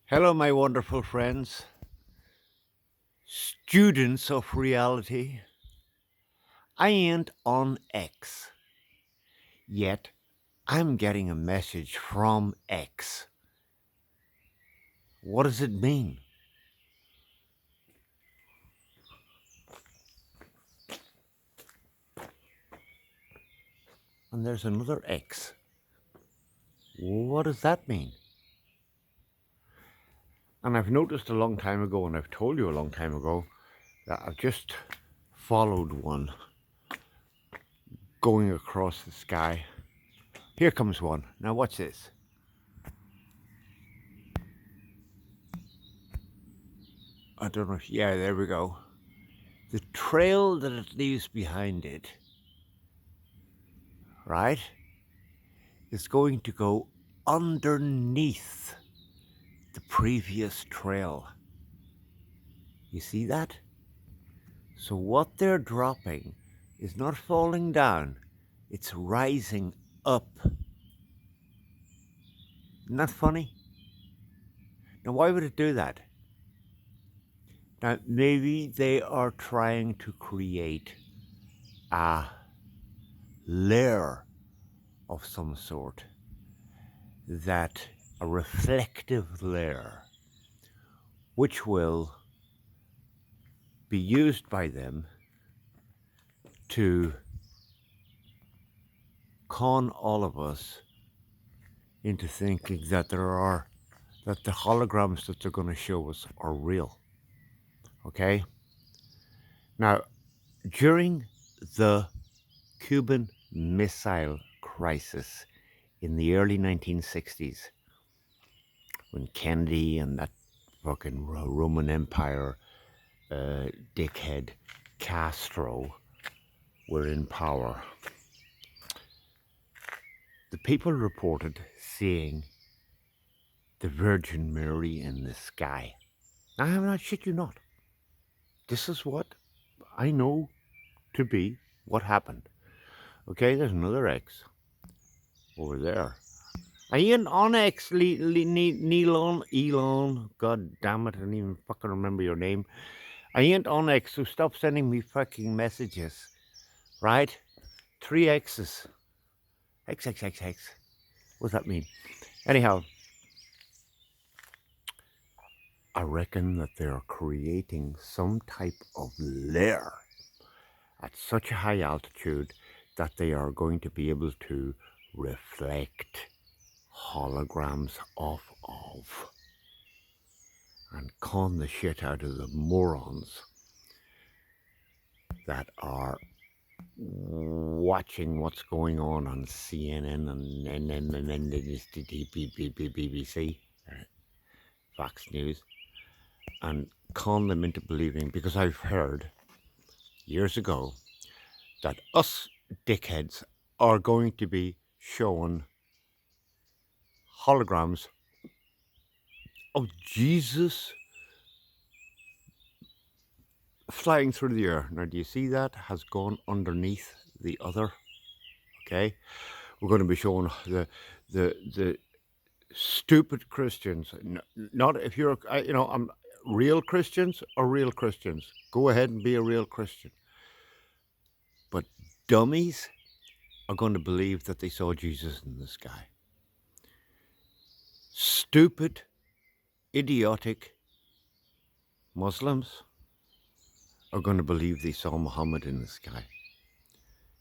Hello, my wonderful friends, students of reality. I ain't on X, yet I'm getting a message from X. What does it mean? And there's another X. What does that mean? And I've noticed a long time ago, and I've told you a long time ago, that I've just followed one going across the sky. Here comes one. Now, watch this. I don't know. Yeah, there we go. The trail that it leaves behind it, right, is going to go underneath the previous trail. You see that? So what they're dropping is not falling down, it's rising up. Isn't that funny? Now, why would it do that? Now, maybe they are trying to create a layer of some sort, that a reflective layer, which will be used by them to con all of us into thinking that the holograms that they're going to show us are real. Okay? Now, during the Cuban Missile Crisis in the early 1960s, when Kennedy and that fucking Roman Empire dickhead Castro were in power, the people reported seeing the Virgin Mary in the sky. Now, I'm not shit you not. This is what I know to be what happened. Okay, there's another X over there. I ain't on X, Elon. God damn it, I didn't even fucking remember your name. I ain't on X, so stop sending me fucking messages. Right? Three X's. X, X, X, X. What does that mean? Anyhow, I reckon that they're creating some type of layer at such a high altitude that they are going to be able to reflect holograms off of and con the shit out of the morons that are watching what's going on CNN and the BBC, Fox News, and con them into believing, because I've heard years ago that us dickheads are going to be shown holograms of Jesus flying through the air. Now, do you see that has gone underneath the other? Okay, we're going to be showing the stupid Christians. Not if you're, I'm real Christians are real Christians. Go ahead and be a real Christian. But dummies are going to believe that they saw Jesus in the sky. Stupid, idiotic Muslims are going to believe they saw Muhammad in the sky.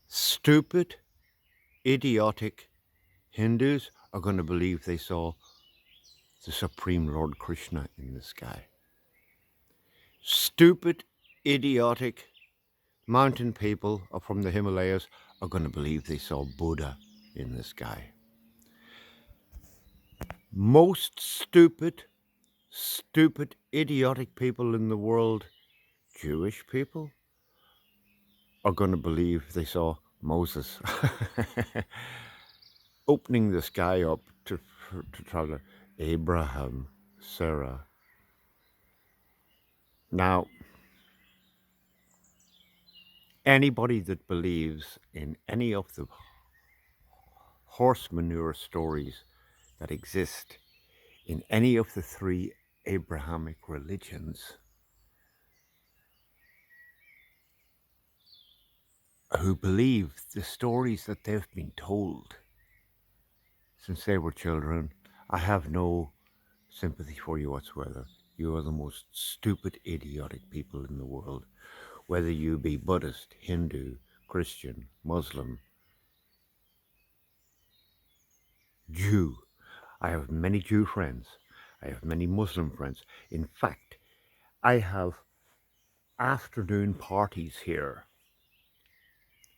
Stupid, idiotic Hindus are going to believe they saw the Supreme Lord Krishna in the sky. Stupid, idiotic mountain people from the Himalayas are going to believe they saw Buddha in the sky. Most stupid, idiotic people in the world, Jewish people, are going to believe they saw Moses opening the sky up to travel. Abraham, Sarah. Now, anybody that believes in any of the horse manure stories that exist in any of the three Abrahamic religions who believe the stories that they've been told since they were children. I have no sympathy for you whatsoever. You are the most stupid, idiotic people in the world. Whether you be Buddhist, Hindu, Christian, Muslim, Jew. I have many Jew friends. I have many Muslim friends. In fact, I have afternoon parties here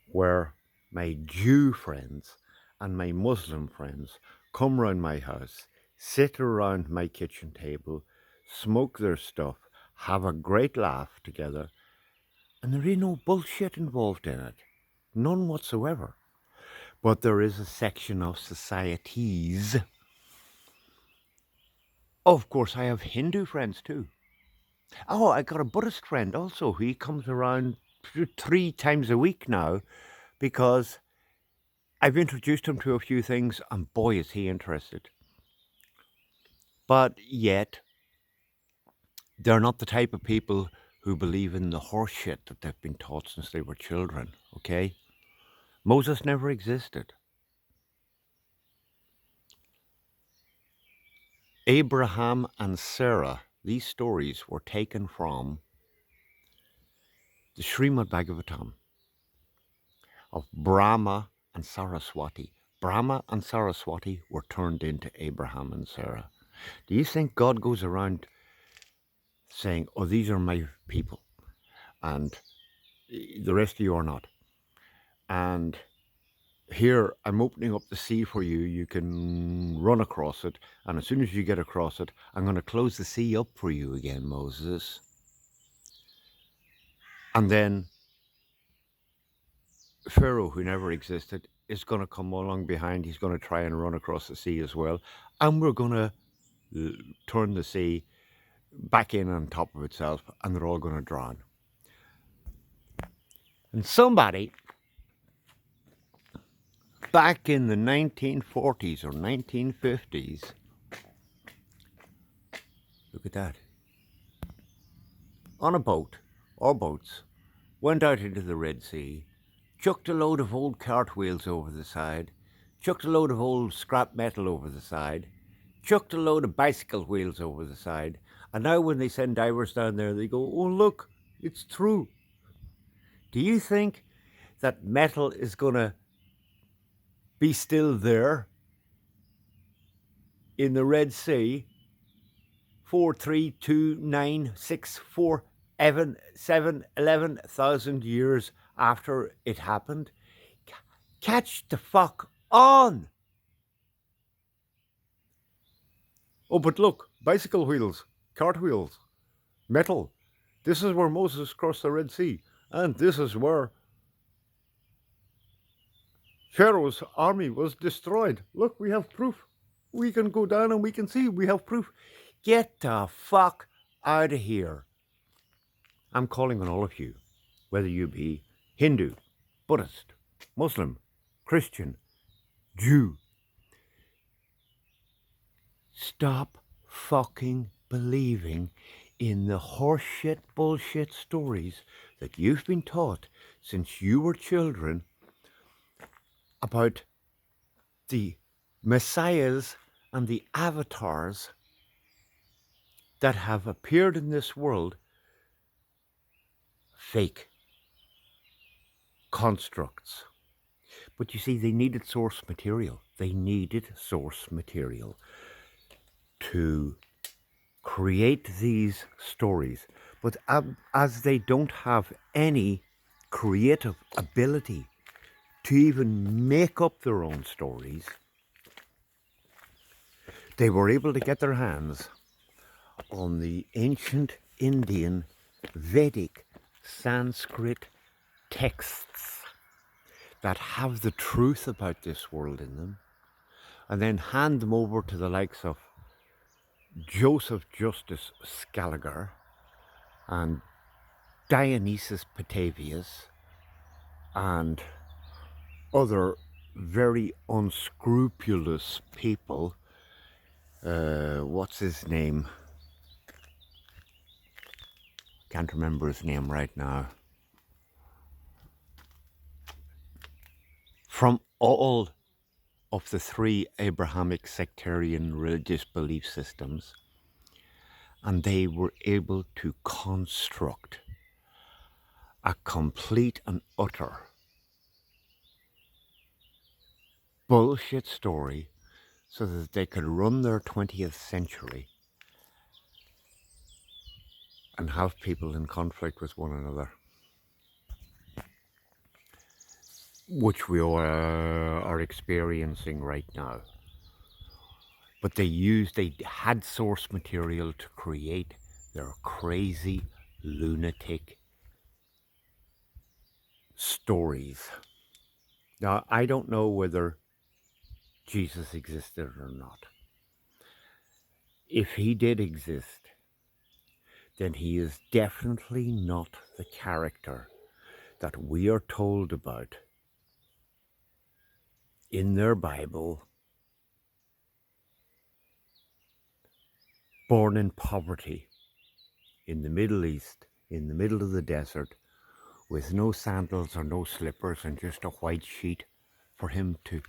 where my Jew friends and my Muslim friends come round my house, sit around my kitchen table, smoke their stuff, have a great laugh together, and there ain't no bullshit involved in it. None whatsoever. But there is a section of societies. Of course, I have Hindu friends too. Oh, I got a Buddhist friend also. He comes around 3 times a week now because I've introduced him to a few things, and boy, is he interested. But yet, they're not the type of people who believe in the horse shit that they've been taught since they were children, okay? Moses never existed. Abraham and Sarah, these stories were taken from the Srimad Bhagavatam of Brahma and Saraswati. Brahma and Saraswati were turned into Abraham and Sarah. Do you think God goes around saying, oh, these are my people, and the rest of you are not? And here, I'm opening up the sea for you. You can run across it, and as soon as you get across it, I'm going to close the sea up for you again, Moses. And then Pharaoh, who never existed, is going to come along behind. He's going to try and run across the sea as well. And we're going to turn the sea back in on top of itself, and they're all going to drown. And somebody back in the 1940s or 1950s, look at that, on a boat or boats, went out into the Red Sea, chucked a load of old cartwheels over the side, chucked a load of old scrap metal over the side, chucked a load of bicycle wheels over the side, and now when they send divers down there, they go, oh, look, it's true. Do you think that metal is going to be still there in the Red Sea 11,000 years after it happened? Catch the fuck on! Oh, but look, bicycle wheels, cartwheels, metal. This is where Moses crossed the Red Sea, and this is where Pharaoh's army was destroyed. Look, we have proof. We can go down and we can see. We have proof. Get the fuck out of here. I'm calling on all of you, whether you be Hindu, Buddhist, Muslim, Christian, Jew. Stop fucking believing in the horseshit bullshit stories that you've been taught since you were children about the messiahs and the avatars that have appeared in this world. Fake constructs. But you see, they needed source material. They needed source material to create these stories. But as they don't have any creative ability to even make up their own stories, they were able to get their hands on the ancient Indian Vedic Sanskrit texts that have the truth about this world in them, and then hand them over to the likes of Joseph Justus Scaliger and Dionysius Petavius and other very unscrupulous people what's his name? Can't remember his name right now. From all of the three Abrahamic sectarian religious belief systems, and they were able to construct a complete and utter bullshit story so that they could run their 20th century and have people in conflict with one another, which we all are experiencing right now. But they had source material to create their crazy, lunatic stories. Now, I don't know whether Jesus existed or not. If he did exist, then he is definitely not the character that we are told about in their Bible, born in poverty in the Middle East, in the middle of the desert, with no sandals or no slippers and just a white sheet for him to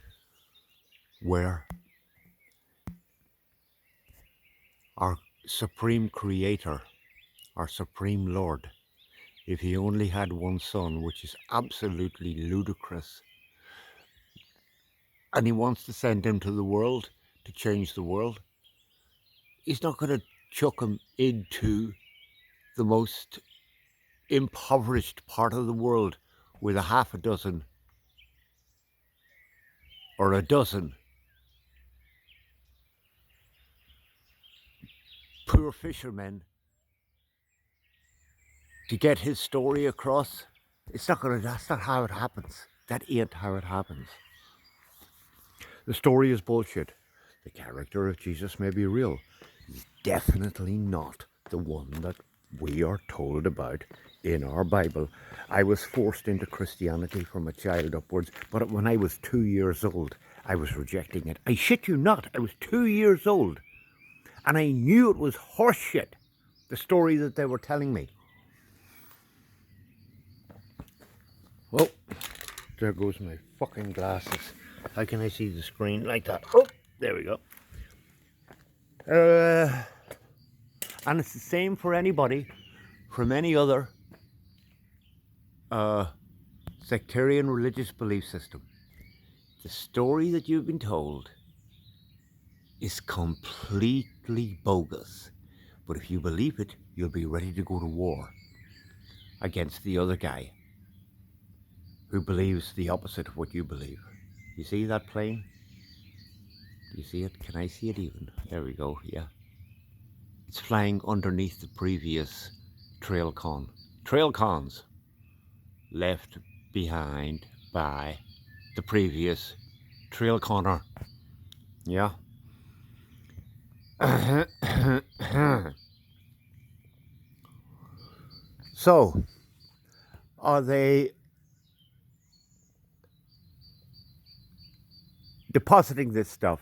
wear. Our supreme creator, our supreme Lord, if he only had one son, which is absolutely ludicrous, and he wants to send him to the world to change the world, he's not going to chuck him into the most impoverished part of the world with a half a dozen or a dozen poor fishermen to get his story across. That's not how it happens. That ain't how it happens. The story is bullshit. The character of Jesus may be real. He's definitely not the one that we are told about in our Bible. I was forced into Christianity from a child upwards, but when I was 2 years old, I was rejecting it. I shit you not, I was 2 years old, and I knew it was horseshit, the story that they were telling me. Oh, there goes my fucking glasses. How can I see the screen like that? Oh, there we go. And it's the same for anybody from any other sectarian religious belief system. The story that you've been told is completely bogus. But if you believe it, you'll be ready to go to war against the other guy who believes the opposite of what you believe. You see that plane? Do you see it? Can I see it even? There we go, yeah. It's flying underneath the previous trail con. Trail cons left behind by the previous trail conner. Yeah. So, are they depositing this stuff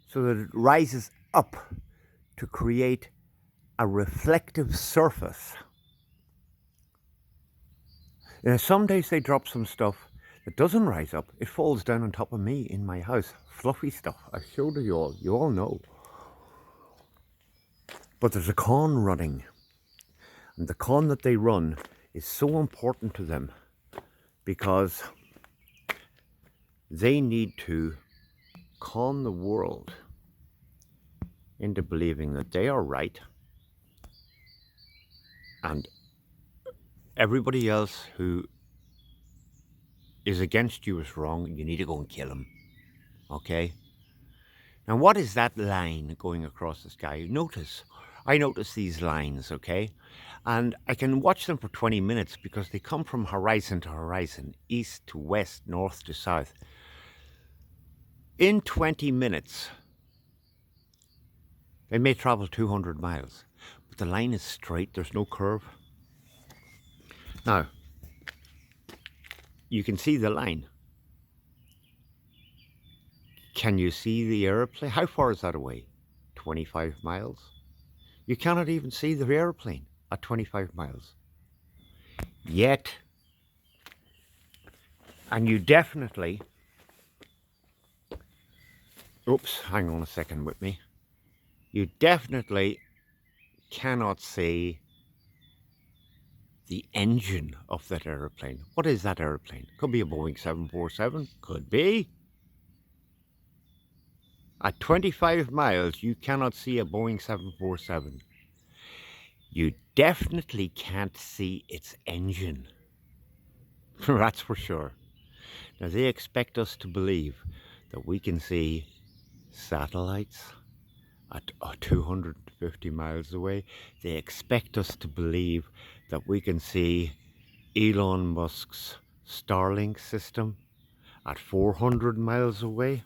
so that it rises up to create a reflective surface? And some days they drop some stuff that doesn't rise up. It falls down on top of me in my house. Fluffy stuff. I showed you all. You all know. But there's a con running. And the con that they run is so important to them because they need to con the world into believing that they are right and everybody else who is against you is wrong. You need to go and kill him. Okay? Now, what is that line going across the sky? I notice these lines, okay? And I can watch them for 20 minutes because they come from horizon to horizon, east to west, north to south. In 20 minutes, they may travel 200 miles, but the line is straight, there's no curve. Now, you can see the line. Can you see the airplane? How far is that away? 25 miles. You cannot even see the airplane at 25 miles. Yet, and you definitely, oops, hang on a second with me. You definitely cannot see the engine of that airplane. What is that airplane? Could be a Boeing 747, could be. At 25 miles, you cannot see a Boeing 747. You definitely can't see its engine. That's for sure. Now, they expect us to believe that we can see satellites at 250 miles away. They expect us to believe that we can see Elon Musk's Starlink system at 400 miles away.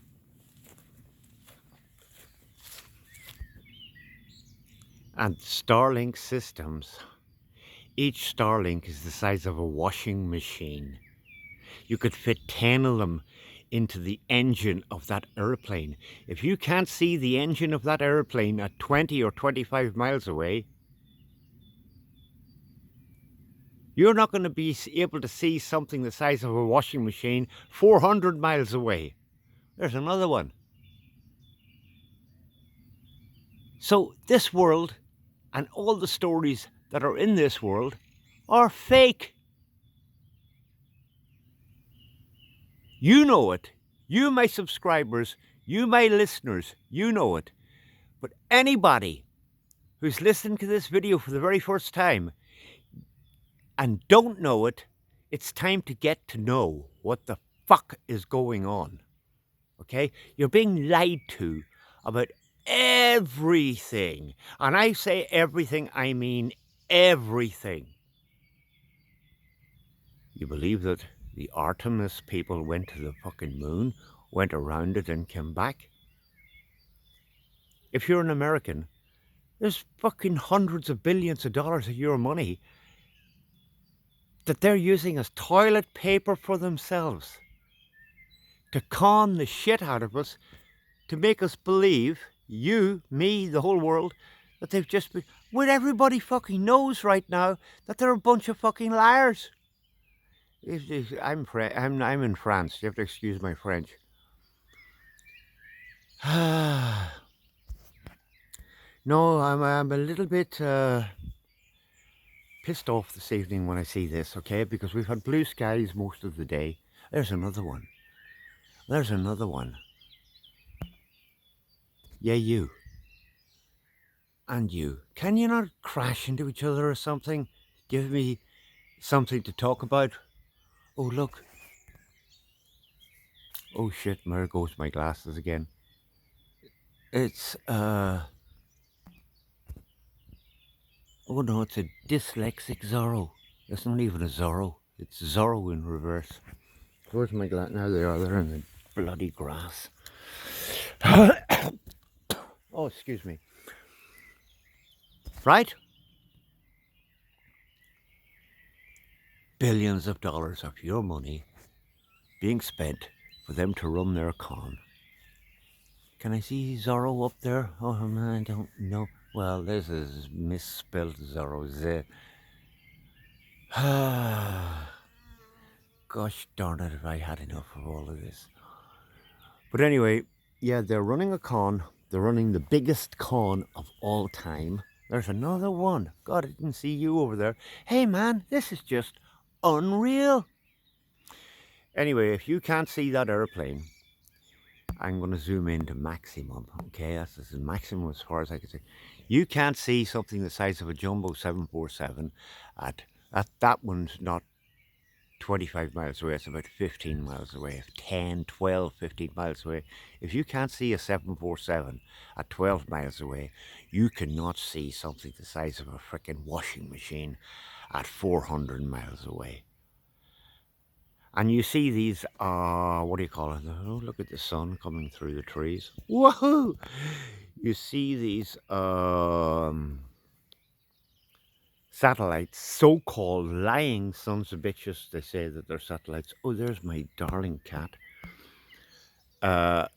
And Starlink systems, each Starlink is the size of a washing machine. You could fit 10 of them into the engine of that airplane. If you can't see the engine of that airplane at 20 or 25 miles away, you're not going to be able to see something the size of a washing machine 400 miles away. There's another one. So this world and all the stories that are in this world are fake. You know it. You, my subscribers, you, my listeners, you know it. But anybody who's listening to this video for the very first time and don't know it, it's time to get to know what the fuck is going on. Okay? You're being lied to about everything. And I say everything, I mean everything. You believe that the Artemis people went to the fucking moon, went around it and came back? If you're an American, there's fucking hundreds of billions of dollars of your money that they're using as toilet paper for themselves to con the shit out of us, to make us believe, you, me, the whole world, that they've just been, when everybody fucking knows right now that they're a bunch of fucking liars. I'm in France. You have to excuse my French. No, I'm a little bit pissed off this evening when I see this, okay? Because we've had blue skies most of the day. There's another one. There's another one. Yeah, you. And you. Can you not crash into each other or something? Give me something to talk about. Oh, look. Oh, shit. There goes my glasses again. It's, oh no, it's a dyslexic Zorro. It's not even a Zorro. It's Zorro in reverse. Where's my glass? Now they are. They're in the bloody grass. Oh, excuse me. Right? Billions of dollars of your money being spent for them to run their con. Can I see Zorro up there? Oh man, I don't know. Well, this is misspelled Zorro. Z. Gosh darn it, if I had enough of all of this. But anyway, yeah, they're running a con. They're running the biggest con of all time. There's another one. God, I didn't see you over there. Hey man, this is just unreal. Anyway, if you can't see that airplane, I'm going to zoom in to maximum. Okay, this is maximum as far as I can see. You can't see something the size of a jumbo 747 at that one's not 25 miles away, it's about 15 miles away, 10, 12, 15 miles away. If you can't see a 747 at 12 miles away, you cannot see something the size of a frickin' washing machine at 400 miles away. And you see these, what do you call it? Oh, look at the sun coming through the trees. Woohoo! You see these satellites, so-called lying sons of bitches. They say that they're satellites. Oh, there's my darling cat. Are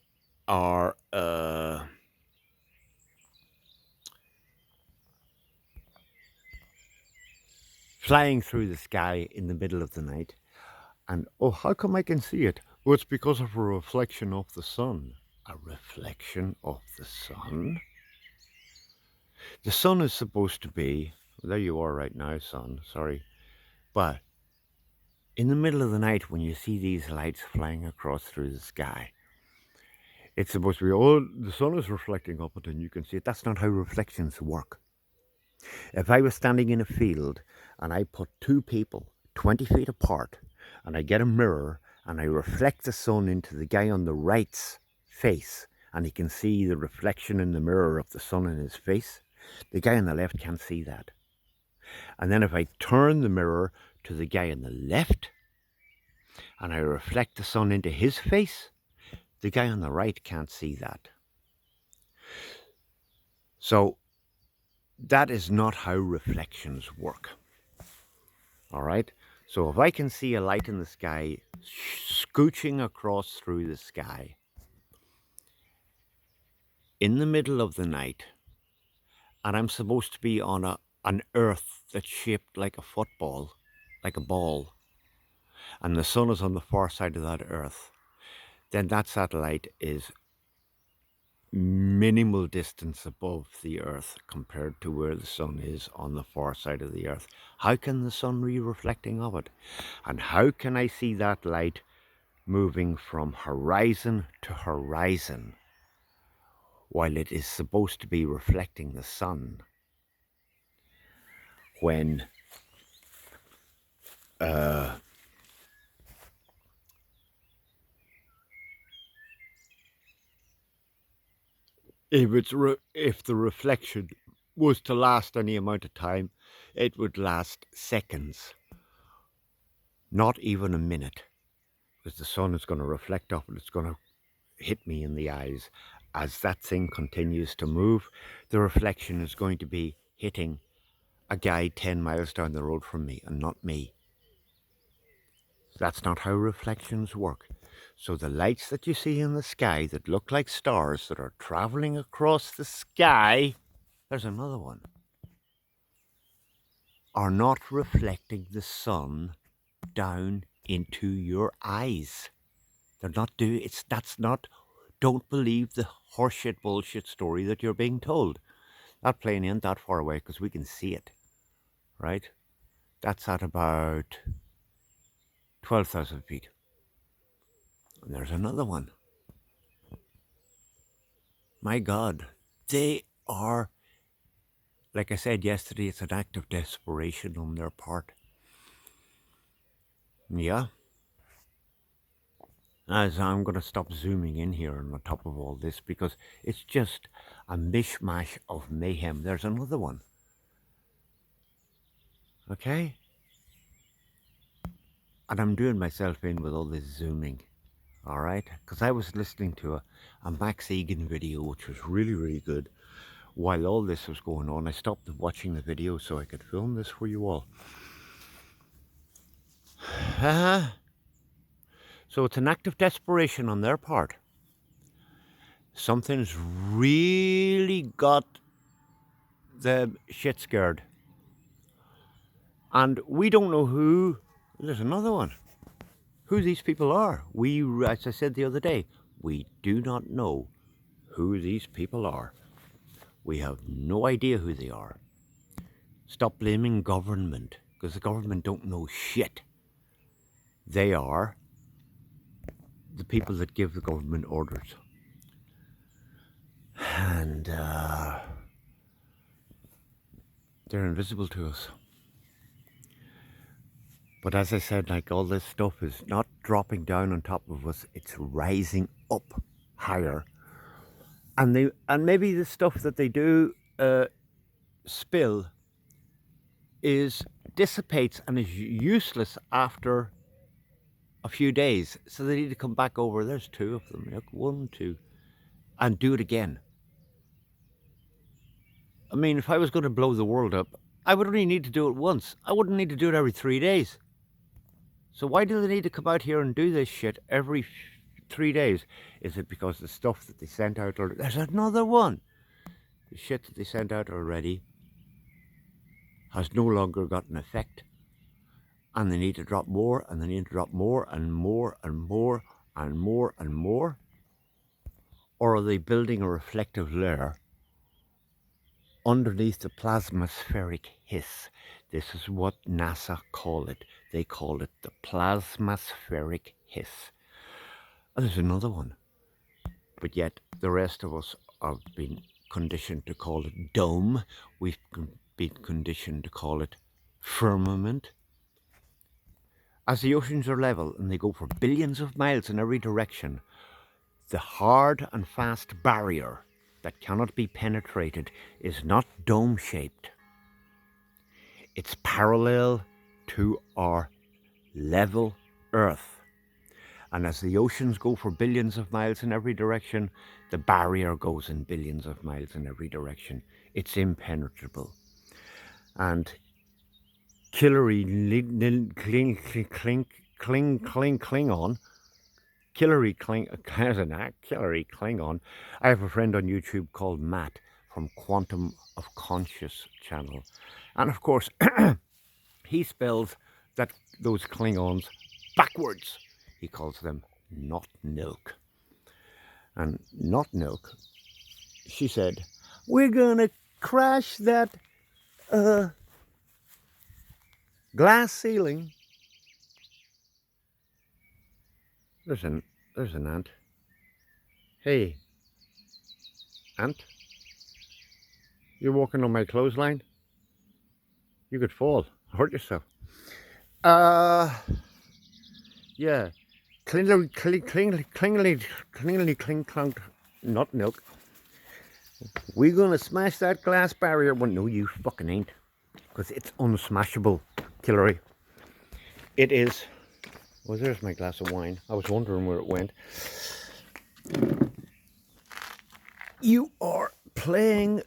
flying through the sky in the middle of the night. And oh, how come I can see it? Oh, it's because of a reflection of the sun. A reflection of the sun? The sun is supposed to be, there you are right now, sun, sorry. But in the middle of the night, when you see these lights flying across through the sky, it's supposed to be, oh, the sun is reflecting up it and you can see it. That's not how reflections work. If I was standing in a field and I put two people 20 feet apart and I get a mirror and I reflect the sun into the guy on the right's face and he can see the reflection in the mirror of the sun in his face, the guy on the left can't see that. And then if I turn the mirror to the guy on the left and I reflect the sun into his face, the guy on the right can't see that. So that is not how reflections work. All right? So if I can see a light in the sky scooching across through the sky in the middle of the night, and I'm supposed to be on an earth that's shaped like a football, like a ball, and the sun is on the far side of that earth, then that satellite is minimal distance above the earth compared to where the sun is on the far side of the earth. How can the sun be reflecting of it? And how can I see that light moving from horizon to horizon while it is supposed to be reflecting the sun when if the reflection was to last any amount of time, it would last seconds, not even a minute, because the sun is going to reflect off and it's going to hit me in the eyes. As that thing continues to move, the reflection is going to be hitting a guy 10 miles down the road from me and not me. That's not how reflections work. So the lights that you see in the sky that look like stars that are traveling across the sky, there's another one, are not reflecting the sun down into your eyes. They're not doing it's that's not don't believe the horseshit bullshit story that you're being told. That plane ain't that far away because we can see it. Right? That's at about 12,000 feet. And there's another one. My God, they are, like I said yesterday, it's an act of desperation on their part. Yeah. As I'm going to stop zooming in here on the top of all this because it's just a mishmash of mayhem. There's another one. Okay? And I'm doing myself in with all this zooming. All right, because I was listening to a Max Egan video, which was really, really good. While all this was going on, I stopped watching the video so I could film this for you all. So it's an act of desperation on their part. Something's really got them shit scared. And we don't know who, there's another one. Who these people are. As I said the other day, we do not know who these people are. We have no idea who they are. Stop blaming government, because the government don't know shit. They are the people that give the government orders. And they're invisible to us. But as I said, like all this stuff is not dropping down on top of us, it's rising up higher. And maybe the stuff that they do spill dissipates and is useless after a few days. So they need to come back over. There's two of them. Look, 1, 2, and do it again. I mean, if I was going to blow the world up, I would only need to do it once. I wouldn't need to do it every 3 days. So why do they need to come out here and do this shit every 3 days? Is it because the stuff that they sent out already? There's another one. The shit that they sent out already has no longer got an effect. and they need to drop more, and they need to drop more and more and more and more and more? Or are they building a reflective layer underneath the plasmaspheric hiss? This is what NASA call it. They call it the plasmaspheric hiss. And there's another one. But yet the rest of us have been conditioned to call it dome. We've been conditioned to call it firmament. As the oceans are level and they go for billions of miles in every direction, the hard and fast barrier that cannot be penetrated is not dome-shaped. It's parallel to our level Earth. And as the oceans go for billions of miles in every direction, the barrier goes in billions of miles in every direction. It's impenetrable. And Klingon, Hillary Klingon. I have a friend on YouTube called Matt from Quantum of Conscious channel. And of course, he spells those Klingons backwards. He calls them not milk. And not milk, she said, we're gonna crash that glass ceiling. There's an ant. Hey, ant, you're walking on my clothesline? You could fall, hurt yourself. Yeah. Klingly, clunk, not milk. We're gonna smash that glass barrier. Well, no, you fucking ain't. Because it's unsmashable, Hillary. It is. Well, there's my glass of wine. I was wondering where it went. You are playing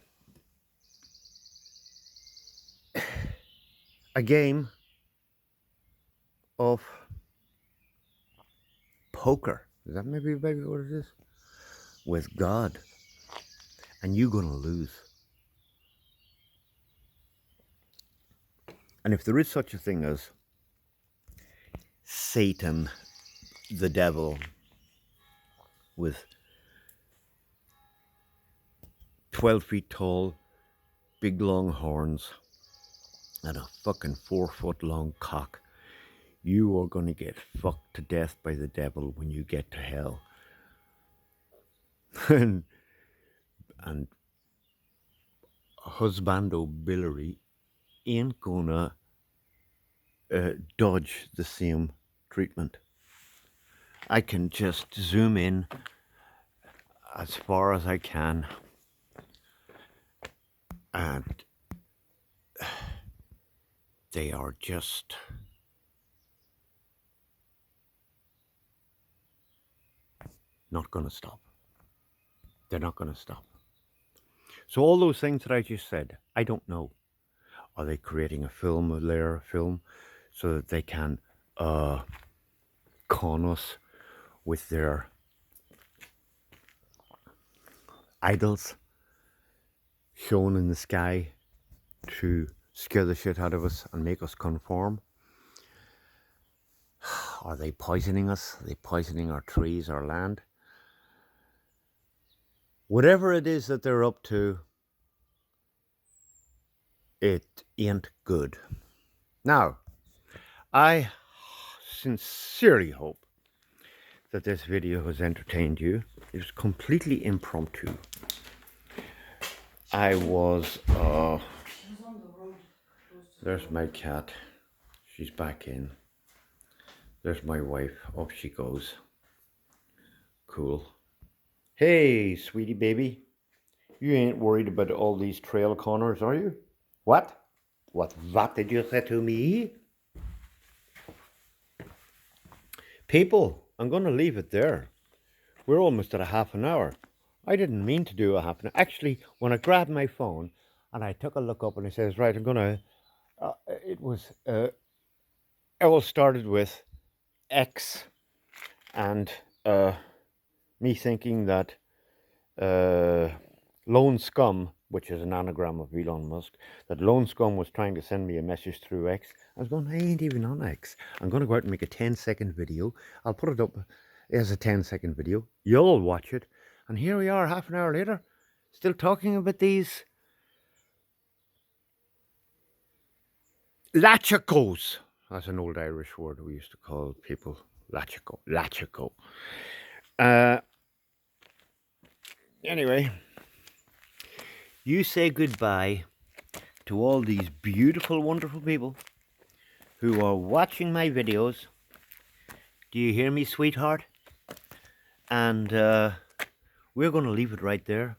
a game of poker. Is that maybe what it is? With God. And you're going to lose. And if there is such a thing as Satan, the devil, with 12 feet tall, big long horns, and a fucking 4 foot long cock, you are going to get fucked to death by the devil when you get to hell. and husbando Billary ain't gonna dodge the same treatment. I can just zoom in as far as I can, and they are just not going to stop. They're not going to stop. So all those things that I just said, I don't know. Are they creating a film, a layer of film, so that they can con us with their idols shown in the sky to scare the shit out of us and make us conform? Are they poisoning us? Are they poisoning our trees, our land? Whatever it is that they're up to, it ain't good. Now, I sincerely hope that this video has entertained you. It was completely impromptu. I was, there's my cat. She's back in. There's my wife. Up she goes. Cool. Hey, sweetie baby. You ain't worried about all these trail corners, are you? What? What did you say to me? People, I'm going to leave it there. We're almost at a half an hour. I didn't mean to do a half an hour. Actually, when I grabbed my phone and I took a look up and it says, right, I'm going to, it all started with X and me thinking that Lone Scum which is an anagram of Elon Musk, that Lone Scum was trying to send me a message through X. I was going, I ain't even on X. I'm going to go out and make a 10-second video. I'll put it up as a 10-second video. You'll watch it. And here we are, half an hour later, still talking about these lachicos. That's an old Irish word we used to call people. Lachico. Lachico. Anyway, you say goodbye to all these beautiful, wonderful people who are watching my videos. Do you hear me, sweetheart? And we're going to leave it right there.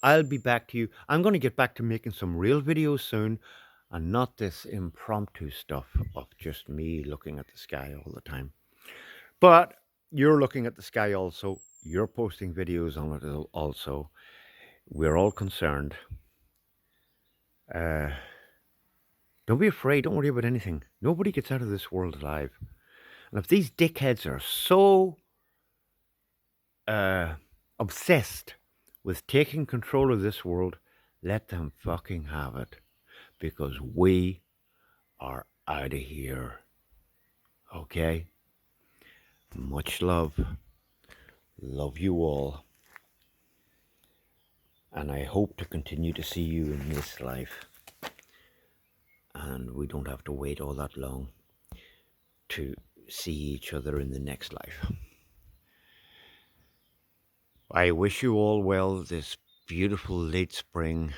I'll be back to you. I'm going to get back to making some real videos soon, and not this impromptu stuff of just me looking at the sky all the time. But you're looking at the sky also. You're posting videos on it also. We're all concerned. Don't be afraid. Don't worry about anything. Nobody gets out of this world alive. And if these dickheads are so obsessed with taking control of this world, let them fucking have it. Because we are out of here. Okay? Much love. Love you all. And I hope to continue to see you in this life. And we don't have to wait all that long to see each other in the next life. I wish you all well this beautiful late spring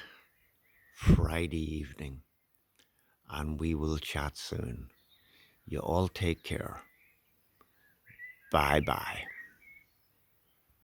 Friday evening. And we will chat soon. You all take care. Bye-bye.